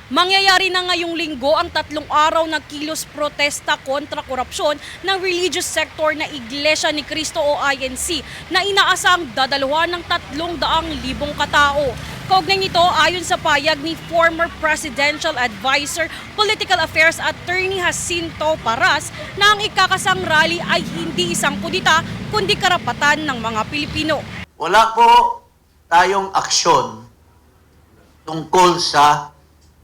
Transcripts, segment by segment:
Mangyayari na ngayong linggo ang 3 araw na kilos protesta kontra korupsyon ng religious sector na Iglesia ni Cristo o INC na inaasang dadaluhan ng 300,000 katao. Kaugnay nito, ayon sa payag ni former Presidential Advisor Political Affairs Attorney Jacinto Paras na ang ikakasang rally ay hindi isang kudita kundi karapatan ng mga Pilipino. Wala po tayong aksyon tungkol sa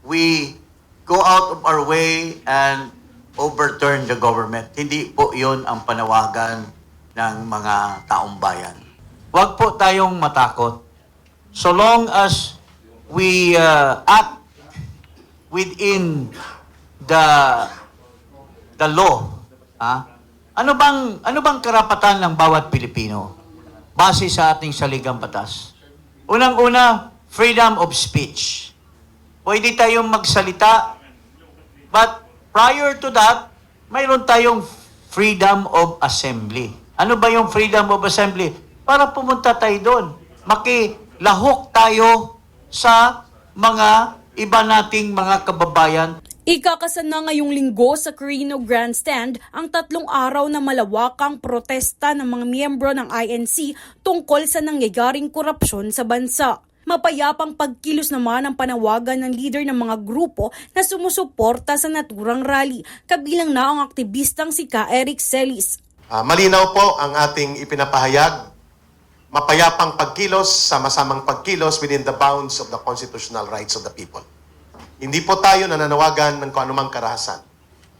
we go out of our way and overturn the government. Hindi po yun ang panawagan ng mga taong bayan. Huwag po tayong matakot. So long as we act within the law, ano bang karapatan ng bawat Pilipino base sa ating saligang batas? Unang-una, freedom of speech. Pwede tayong magsalita, but prior to that, mayroon tayong freedom of assembly. Ano ba yung freedom of assembly? Para pumunta tayo doon. Makilahok tayo sa mga iba nating mga kababayan. Ikakasan na ngayong linggo sa Quirino Grandstand ang 3 araw na malawakang protesta ng mga miyembro ng INC tungkol sa nangyayaring korupsyon sa bansa. Mapayapang pagkilos naman ang panawagan ng leader ng mga grupo na sumusuporta sa naturang rally, kabilang na ang aktivistang si Ka Eric Celis. Malinaw po ang ating ipinapahayag. Mapayapang pagkilos, sama-samang pagkilos within the bounds of the constitutional rights of the people. Hindi po tayo nananawagan ng kung anumang karahasan.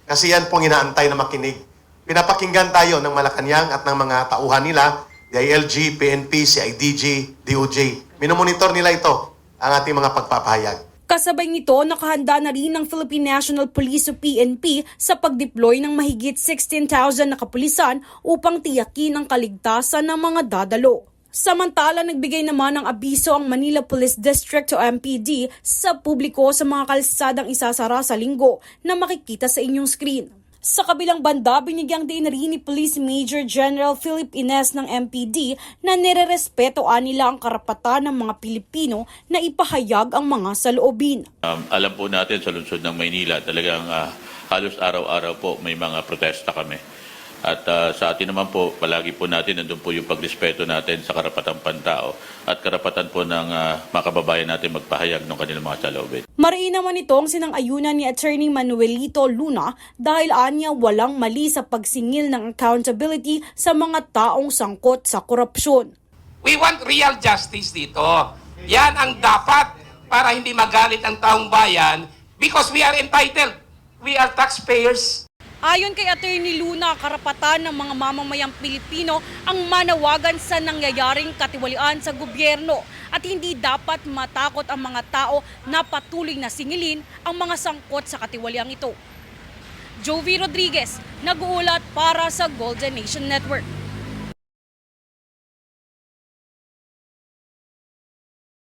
Kasi yan pong inaantay na makinig. Pinapakinggan tayo ng Malacanang at ng mga tauhan nila, DILG, PNP, CIDG, DOJ. Minomonitor nila ito, ang ating mga pagpapahayag. Kasabay nito, nakahanda na rin ng Philippine National Police o PNP sa pag-deploy ng mahigit 16,000 na kapulisan upang tiyakin ang kaligtasan ng mga dadalo. Samantala, nagbigay naman ng abiso ang Manila Police District o MPD sa publiko sa mga kalsadang isasara sa linggo na makikita sa inyong screen. Sa kabilang banda, binigyang din rin ni Police Major General Philip Ines ng MPD na nire-respetuan nila ang karapatan ng mga Pilipino na ipahayag ang mga saloobin. Alam po natin sa lungsod ng Maynila, talagang halos araw-araw po may mga protesta kami. At sa atin naman po, palagi po natin nandun po yung pagrespeto natin sa karapatang pantao at karapatan po ng mga kababayan natin magpahayag ng kanilang mga saloobin. Mariin naman itong sinang-ayunan ni Attorney Manuelito Luna dahil anya walang mali sa pagsingil ng accountability sa mga taong sangkot sa korupsyon. We want real justice dito. Yan ang dapat para hindi magalit ang taong bayan because we are entitled. We are taxpayers. Ayon kay Attorney Luna, karapatan ng mga mamamayang Pilipino ang manawagan sa nangyayaring katiwalian sa gobyerno at hindi dapat matakot ang mga tao na patuloy na singilin ang mga sangkot sa katiwaliang ito. Jovi Rodriguez, nag-uulat para sa Golden Nation Network.